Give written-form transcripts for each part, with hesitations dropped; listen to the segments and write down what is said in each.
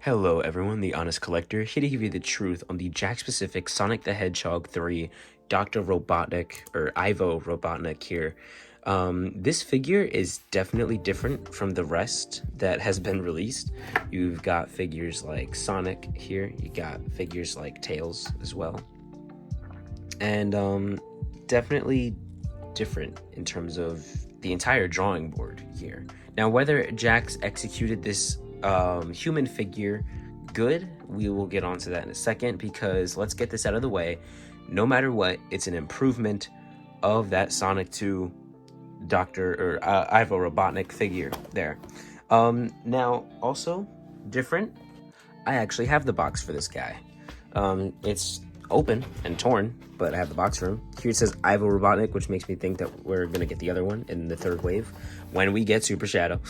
Hello everyone, the Honest Collector, here to give you the truth on the Jakks specific Sonic the Hedgehog 3 Dr. Robotnik, or Ivo Robotnik here. This figure is definitely different from the rest that has been released. You've got figures like Sonic here, you got figures like Tails as well. And definitely different in terms of the entire drawing board here. Now, whether Jakks executed this human figure good, we will get onto that in a second, because let's get this out of the way. No matter what, it's an improvement of that Sonic 2 Ivo Robotnik figure there. Now, also different, I actually have the box for this guy. It's open and torn, but I have the box for him. Here it says Ivo Robotnik, which makes me think that we're gonna get the other one in the third wave when we get Super Shadow.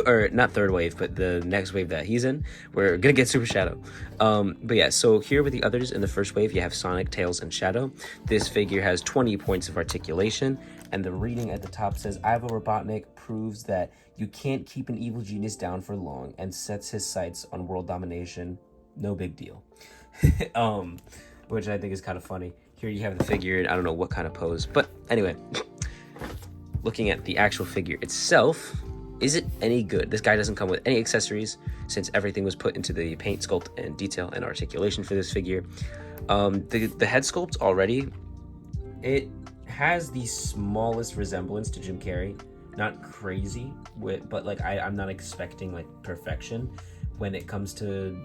Or not third wave, but the next wave that he's in, we're gonna get Super Shadow. But yeah, so here with the others in the first wave, you have Sonic, Tails, and Shadow. This figure has 20 points of articulation, and the reading at the top says Ivo Robotnik proves that you can't keep an evil genius down for long and sets his sights on world domination. No big deal. Which I think is kind of funny. Here you have the figure, I don't know what kind of pose, but anyway, looking at the actual figure itself, is it any good? This guy doesn't come with any accessories, since everything was put into the paint sculpt and detail and articulation for this figure. The head sculpt already, it has the smallest resemblance to Jim Carrey. Not crazy, but like I'm not expecting like perfection when it comes to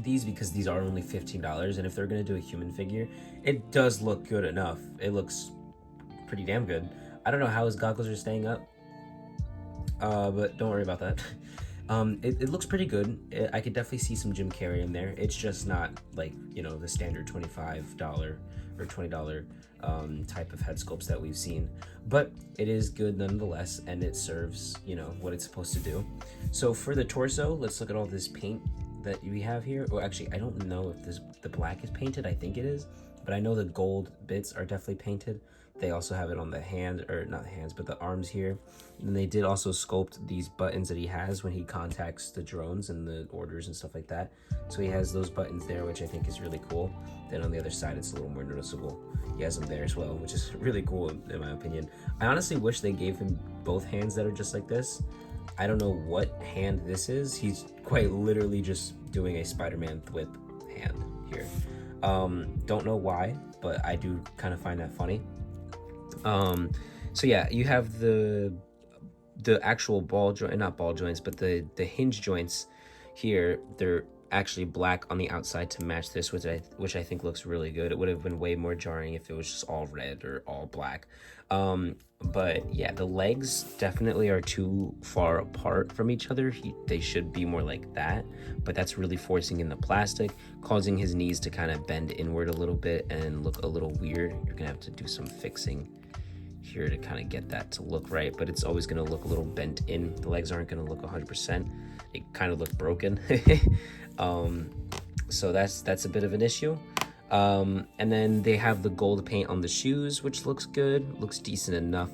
these, because these are only $15, and if they're gonna do a human figure, it does look good enough. It looks pretty damn good. I don't know how his goggles are staying up, but don't worry about that. It looks pretty good. I could definitely see some Jim Carrey in there. It's just not like, you know, the standard $25 or $20 type of head sculpts that we've seen, but it is good nonetheless, and it serves, you know, what it's supposed to do. So for the torso, let's look at all this paint that we have here. Oh, actually, I don't know if the black is painted. I think it is, but I know the gold bits are definitely painted. They also have it on the hand, or not the hands, but the arms here. And they did also sculpt these buttons that he has when he contacts the drones and the orders and stuff like that. So he has those buttons there, which I think is really cool. Then on the other side, it's a little more noticeable. He has them there as well, which is really cool in my opinion. I honestly wish they gave him both hands that are just like this. I don't know what hand this is. He's quite literally just doing a Spider-Man whip hand here. Don't know why, but I do kind of find that funny. So yeah, you have the actual ball joint, not ball joints, but the hinge joints here. They're actually black on the outside to match this, which I think looks really good. It would have been way more jarring if it was just all red or all black. But yeah, the legs definitely are too far apart from each other. They should be more like that, but that's really forcing in the plastic, causing his knees to kind of bend inward a little bit and look a little weird. You're gonna have to do some fixing here to kind of get that to look right, but it's always going to look a little bent in. The legs aren't going to look 100%. They kind of look broken. So that's a bit of an issue. And then they have the gold paint on the shoes, which looks good, looks decent enough.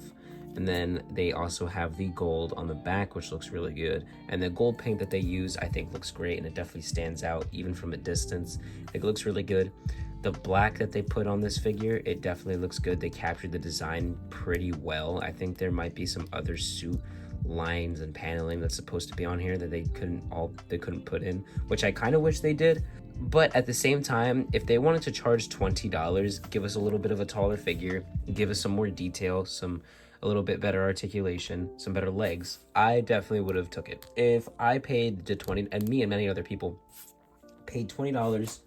And then they also have the gold on the back, which looks really good. And the gold paint that they use, I think, looks great, and it definitely stands out even from a distance. It looks really good. The black that they put on this figure, it definitely looks good. They captured the design pretty well. I think there might be some other suit lines and paneling that's supposed to be on here that they couldn't put in, which I kind of wish they did. But at the same time, if they wanted to charge $20, give us a little bit of a taller figure, give us some more detail, a little bit better articulation, some better legs, I definitely would have took it. If I paid the $20, and me and many other people paid $20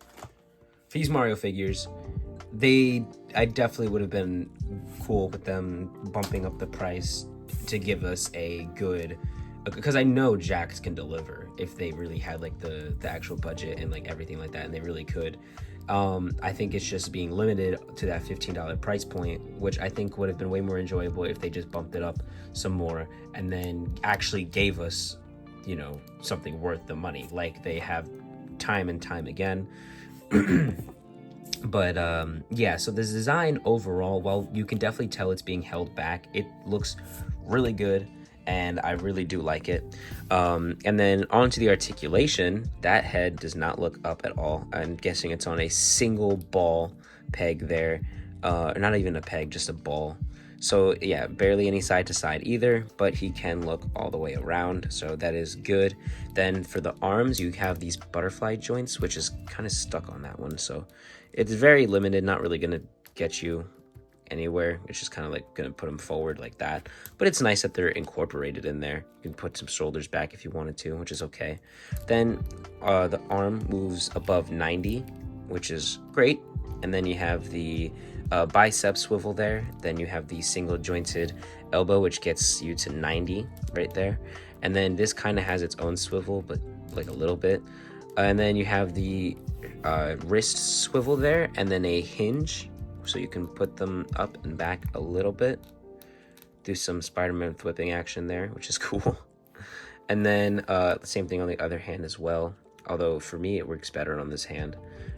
for these Mario figures, I definitely would have been cool with them bumping up the price to give us a good, because I know Jakks can deliver if they really had like the actual budget and like everything like that, and they really could. I think it's just being limited to that $15 price point, which I think would have been way more enjoyable if they just bumped it up some more and then actually gave us, you know, something worth the money, like they have time and time again. But yeah, so the design overall, while you can definitely tell it's being held back, it looks really good. and I really do like it. And then onto the articulation, that head does not look up at all. I'm guessing it's on a single ball peg there, not even a peg, just a ball. So yeah, barely any side to side either, but he can look all the way around, so that is good. Then for the arms, you have these butterfly joints, which is kind of stuck on that one, so it's very limited, not really gonna get you anywhere. It's just kind of like gonna put them forward like that, but it's nice that they're incorporated in there. You can put some shoulders back if you wanted to, which is okay. Then the arm moves above 90, which is great. And then you have the bicep swivel there. Then you have the single jointed elbow, which gets you to 90 right there. And then this kind of has its own swivel, but like a little bit. And then you have the wrist swivel there, and then a hinge, so you can put them up and back a little bit. Do some Spider-Man whipping action there, which is cool. And then the same thing on the other hand as well. Although for me, it works better on this hand.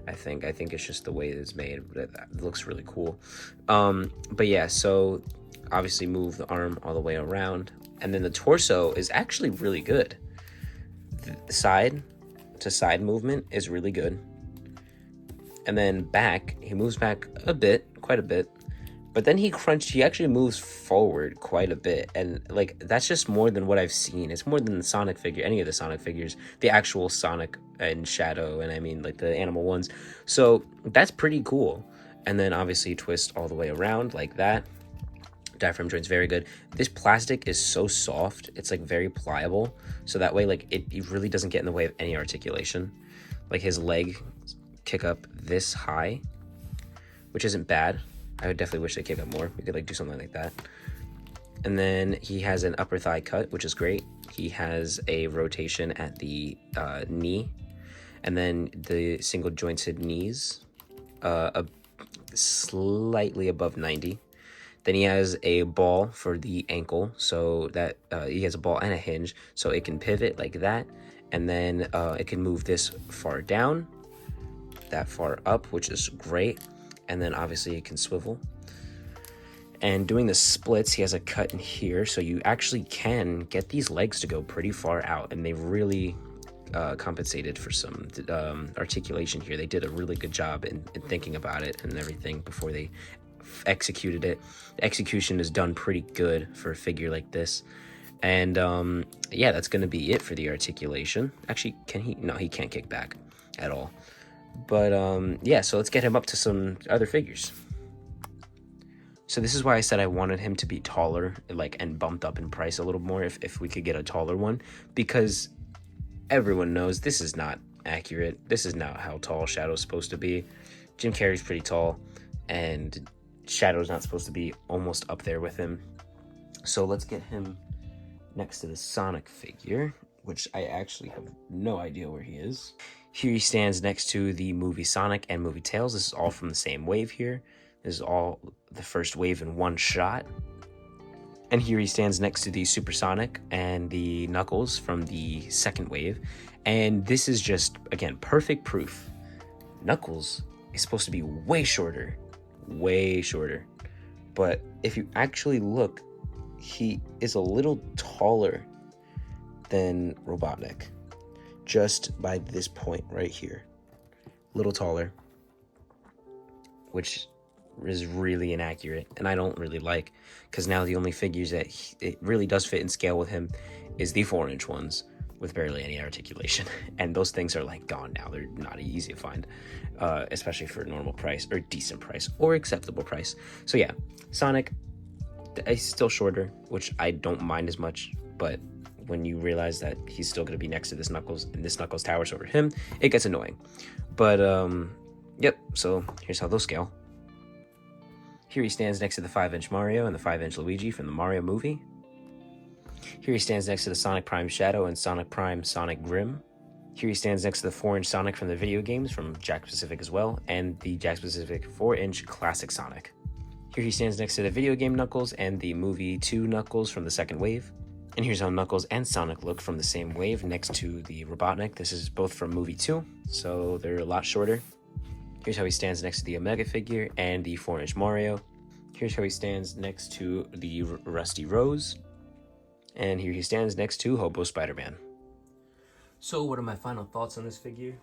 I think it's just the way it's made, but it looks really cool. But yeah, so obviously move the arm all the way around, and then the torso is actually really good. The side to side movement is really good. And then back, he moves back a bit, quite a bit, but then he actually moves forward quite a bit, and like that's just more than what I've seen. It's more than the Sonic figure, any of the Sonic figures, the actual Sonic and Shadow, and I mean like the animal ones. So that's pretty cool. And then obviously twist all the way around like that. Diaphragm joint's very good. This plastic is so soft, it's like very pliable, so that way like it really doesn't get in the way of any articulation. Like his leg kick up this high, which isn't bad. I would definitely wish they kick up more. We could like do something like that. And then he has an upper thigh cut, which is great. He has a rotation at the knee, and then the single jointed knees slightly above 90. Then he has a ball for the ankle, so that he has a ball and a hinge, so it can pivot like that. And then it can move this far down, that far up, which is great. And then obviously it can swivel. And doing the splits, he has a cut in here, so you actually can get these legs to go pretty far out, and they really compensated for some articulation here. They did a really good job in thinking about it and everything before they executed it. The execution is done pretty good for a figure like this. And yeah, that's going to be it for the articulation. Actually, can he? No, he can't kick back at all. But yeah, so let's get him up to some other figures. So this is why I said I wanted him to be taller, like, and bumped up in price a little more if we could get a taller one, because everyone knows this is not accurate. This is not how tall Shadow's supposed to be. Jim Carrey's pretty tall, and Shadow's not supposed to be almost up there with him. So let's get him next to the Sonic figure, which I actually have no idea where he is. Here he stands next to the movie Sonic and movie Tails. This is all from the same wave here. This is all the first wave in one shot. And here he stands next to the Supersonic and the Knuckles from the second wave. And this is just, again, perfect proof. Knuckles is supposed to be way shorter. Way shorter. But if you actually look, he is a little taller than Robotnik. Just by this point right here. A little taller. Which is really inaccurate, and I don't really like, because now the only figures that it really does fit in scale with him is the 4-inch ones with barely any articulation, and those things are like gone now. They're not easy to find, especially for a normal price or decent price or acceptable price. So yeah, Sonic is still shorter, which I don't mind as much, but when you realize that he's still going to be next to this Knuckles and this Knuckles towers over him, it gets annoying. But yep, so here's how those scale. Here he stands next to the 5-inch Mario and the 5-inch Luigi from the Mario movie. Here he stands next to the Sonic Prime Shadow and Sonic Prime Sonic Grim. Here he stands next to the 4-inch Sonic from the video games from Jakks Pacific as well, and the Jakks Pacific 4-inch Classic Sonic. Here he stands next to the video game Knuckles and the movie 2 Knuckles from the second wave. And here's how Knuckles and Sonic look from the same wave next to the Robotnik. This is both from movie 2, so they're a lot shorter. Here's how he stands next to the Omega figure and the 4-inch Mario. Here's how he stands next to the Rusty Rose. And here he stands next to Hobo Spider-Man. So what are my final thoughts on this figure?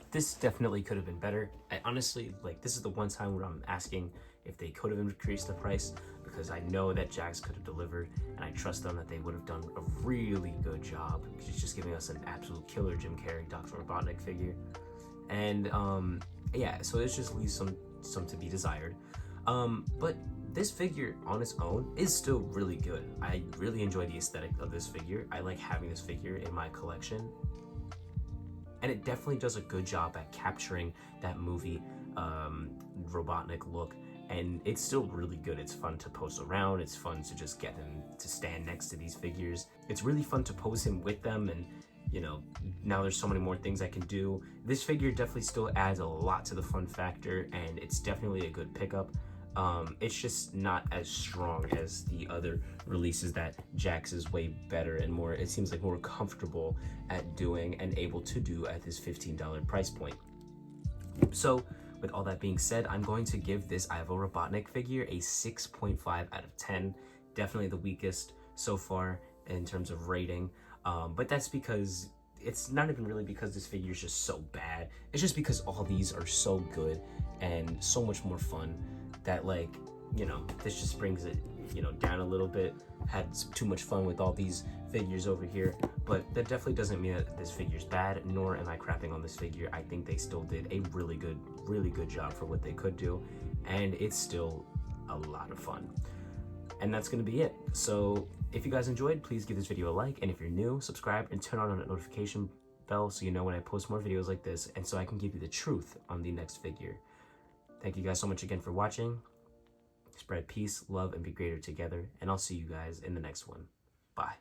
This definitely could have been better. I honestly, like, this is the one time where I'm asking if they could have increased the price, because I know that Jakks could have delivered, and I trust them that they would have done a really good job. He's just giving us an absolute killer Jim Carrey Dr. Robotnik figure. And yeah, so it just leaves some to be desired. But this figure on its own is still really good. I really enjoy the aesthetic of this figure. I like having this figure in my collection. And it definitely does a good job at capturing that movie Robotnik look. And it's still really good. It's fun to pose around. It's fun to just get him to stand next to these figures. It's really fun to pose him with them, and you know, now there's so many more things I can do. This figure definitely still adds a lot to the fun factor, and it's definitely a good pickup. It's just not as strong as the other releases that Jakks is way better and more, it seems like, more comfortable at doing and able to do at this $15 price point. So with all that being said, I'm going to give this Ivo Robotnik figure a 6.5 out of 10. Definitely the weakest so far in terms of rating. But that's because it's not even really because this figure is just so bad. It's just because all these are so good and so much more fun that, like, you know, this just brings it, you know, down a little bit. Had too much fun with all these figures over here, but that definitely doesn't mean that this figure's bad, nor am I crapping on this figure. I think they still did a really good job for what they could do, and it's still a lot of fun. And that's gonna be it. So if you guys enjoyed, please give this video a like, and if you're new, subscribe and turn on a notification bell so you know when I post more videos like this, and so I can give you the truth on the next figure. Thank you guys so much again for watching. Spread peace, love, and be greater together, and I'll see you guys in the next one. Bye.